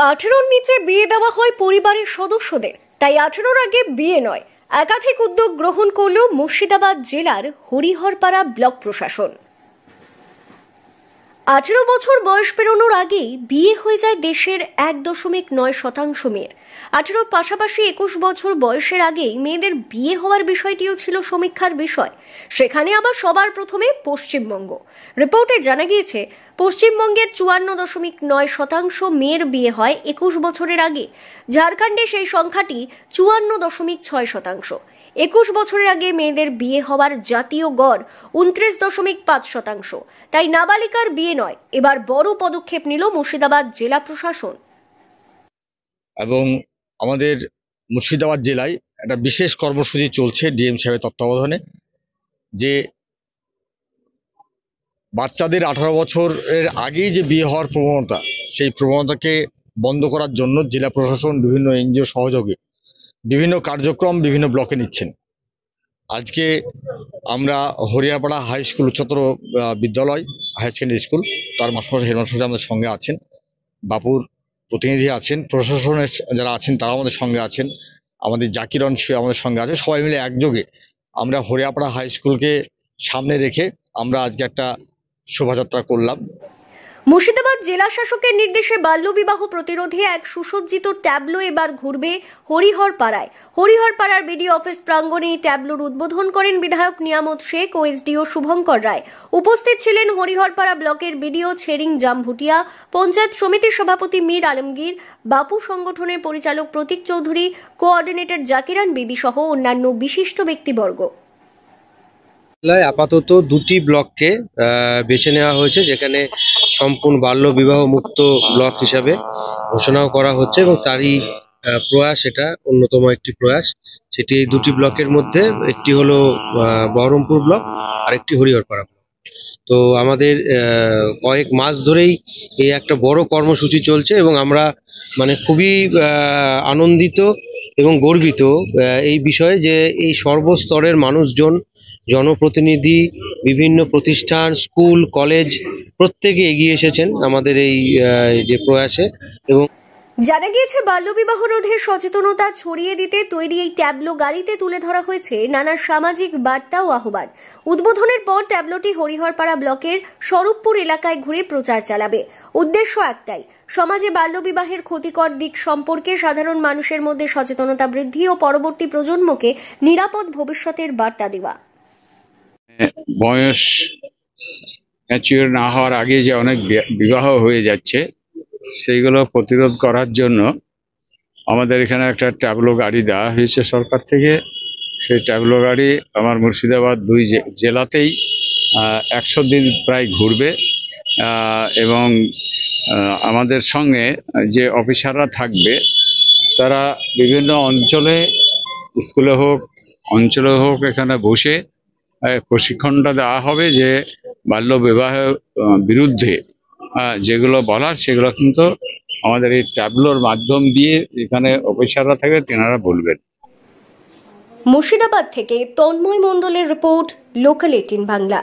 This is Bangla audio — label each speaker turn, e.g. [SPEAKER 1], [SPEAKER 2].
[SPEAKER 1] 18-র নিচে বিয়ে দেওয়া হয় পরিবারের সদস্যদের, তাই 18-র আগে বিয়ে নয়। একাধিক উদ্যোগ গ্রহণ করল মুর্শিদাবাদ জেলার হরিহরপাড়া ব্লক প্রশাসন। 18 বছর বয়স পেরোনোর আগেই বিয়ে হয়ে যায় দেশের 1.9% মেয়ের। 18-র পাশাপাশি 21 বছর বয়সের আগেই মেয়েদের বিয়ে হওয়ার বিষয়টিও ছিল সমীক্ষার বিষয়। সেখানে আবার সবার প্রথমে পশ্চিমবঙ্গ। রিপোর্টে জানা গিয়েছে, পশ্চিমবঙ্গের 54.9% মেয়ের বিয়ে হয় 21 বছরের আগে। ঝাড়খণ্ডে সেই সংখ্যাটি 54.6%। 21 বছরের আগে মেয়েদের বিয়ে হওয়ার জাতীয় গড় 29.5%। তাই নাবালিকার বিয়ে নয়, এবার বড় পদক্ষেপ নিল মুর্শিদাবাদ জেলা প্রশাসন।
[SPEAKER 2] এবং আমাদের মুর্শিদাবাদ জেলায় একটা বিশেষ কর্মসূচি চলছে ডিএম সাহেবের তত্ত্বাবধানে, যে বাচ্চাদের 18 বছরের আগেই যে বিয়ে হওয়ার প্রবণতা, সেই প্রবণতাকে বন্ধ করার জন্য জেলা প্রশাসন বিভিন্ন এনজিও সহযোগে বিভিন্ন কার্যক্রম বিভিন্ন ব্লকে নিচ্ছেন। আজকে আমরা হরিহরপাড়া হাই স্কুল উচ্চতর বিদ্যালয় হাই সেকেন্ডারি স্কুল, তার মাস্টার হেডমাস্টার আমাদের সঙ্গে আছেন, বাপুর প্রতিনিধি আছেন, প্রশাসনের যারা আছেন তারাও আমাদের সঙ্গে আছেন, আমাদের জাকিরন সে আমাদের সঙ্গে আছে। সবাই মিলে একযোগে আমরা হরিহরপাড়া হাই স্কুলকে সামনে রেখে আমরা আজকে একটা শোভাযাত্রা করলাম।
[SPEAKER 1] মুর্শিদাবাদ জেলা শাসকের নির্দেশে বাল্যবিবাহ প্রতিরোধে এক সুসজ্জিত ট্যাবলো এবার ঘুরবে হরিহরপাড়ায়। হরিহরপাড়ার বিডিও অফিস প্রাঙ্গণে এই ট্যাবলোর উদ্বোধন করেন বিধায়ক নিয়ামত শেখ ও এসডিও শুভঙ্কর রায়। উপস্থিত ছিলেন হরিহরপাড়া ব্লকের বিডিও ছেরিং জামভুটিয়া, পঞ্চায়েত সমিতির সভাপতি মীর আলমগীর, বাপু সংগঠনের পরিচালক প্রতীক চৌধুরী, কোঅর্ডিনেটর জাকিরান বিবি সহ অন্যান্য বিশিষ্ট ব্যক্তিবর্গ।
[SPEAKER 3] আপাতত দুটি ব্লককে বেছে নেওয়া হয়েছে, যেখানে সম্পূর্ণ বাল্য বিবাহ মুক্ত ব্লক হিসাবে ঘোষণাও করা হচ্ছে এবং তারই প্রয়াস, এটা অন্যতম একটি প্রয়াস। সেটি এই দুটি ব্লকের মধ্যে একটি হলো বহরমপুর ব্লক আর একটি হরিহরপাড়া ব্লক। তো আমাদের কয়েক মাস ধরেই এই একটা বড় কর্মসূচি চলছে এবং আমরা খুবই আনন্দিত এবং গর্বিত এই বিষয়ে যে এই সর্বস্তরের মানুষজন, জনপ্রতিনিধি, বিভিন্ন প্রতিষ্ঠান, স্কুল, কলেজ প্রত্যেকে এগিয়ে এসেছেন আমাদের এই যে প্রয়াসে। এবং
[SPEAKER 1] জানা গিয়েছে, বাল্যবিবাহ রোধের সচেতনতা ছড়িয়ে দিতে তৈরি এই ট্যাবলো গাড়িতে তুলে ধরা হয়েছে নানা সামাজিক বার্তা ও আহ্বান। উদ্বোধনের পর ট্যাবলোটি হরিহরপাড়া ব্লকের স্বরূপপুর এলাকায় ঘুরে প্রচার চালাবে। উদ্দেশ্য একটাই, সমাজে বাল্যবিবাহের ক্ষতিকর দিক সম্পর্কে সাধারণ মানুষের মধ্যে সচেতনতা বৃদ্ধি ও পরবর্তী প্রজন্মকে নিরাপদ ভবিষ্যতের বার্তা দেওয়া।
[SPEAKER 4] বয়স ম্যাচিওর না হওয়ার আগে যে অনেক বিবাহ হয়ে যাচ্ছে, সেইগুলো প্রতিরোধ করার জন্য আমাদের এখানে একটা ট্যাবলো গাড়ি দেওয়া হয়েছে সরকার থেকে। সেই ট্যাবলো গাড়ি আমার মুর্শিদাবাদ দুই জেলাতেই 100 দিন প্রায় ঘুরবে এবং আমাদের সঙ্গে যে অফিসাররা থাকবে তারা বিভিন্ন অঞ্চলে, স্কুলে হোক অঞ্চলে হোক, এখানে বসে প্রশিক্ষণটা দেওয়া হবে যে বাল্য বিবাহের বিরুদ্ধে যেগুলো বলার সেগুলো কিন্তু আমাদের এই ট্যাবলোর মাধ্যম দিয়ে এখানে অফিসাররা থাকে, তেনারা বলবেন।
[SPEAKER 1] মুর্শিদাবাদ থেকে তন্ময় মণ্ডলের রিপোর্ট, লোকাল 18 বাংলা।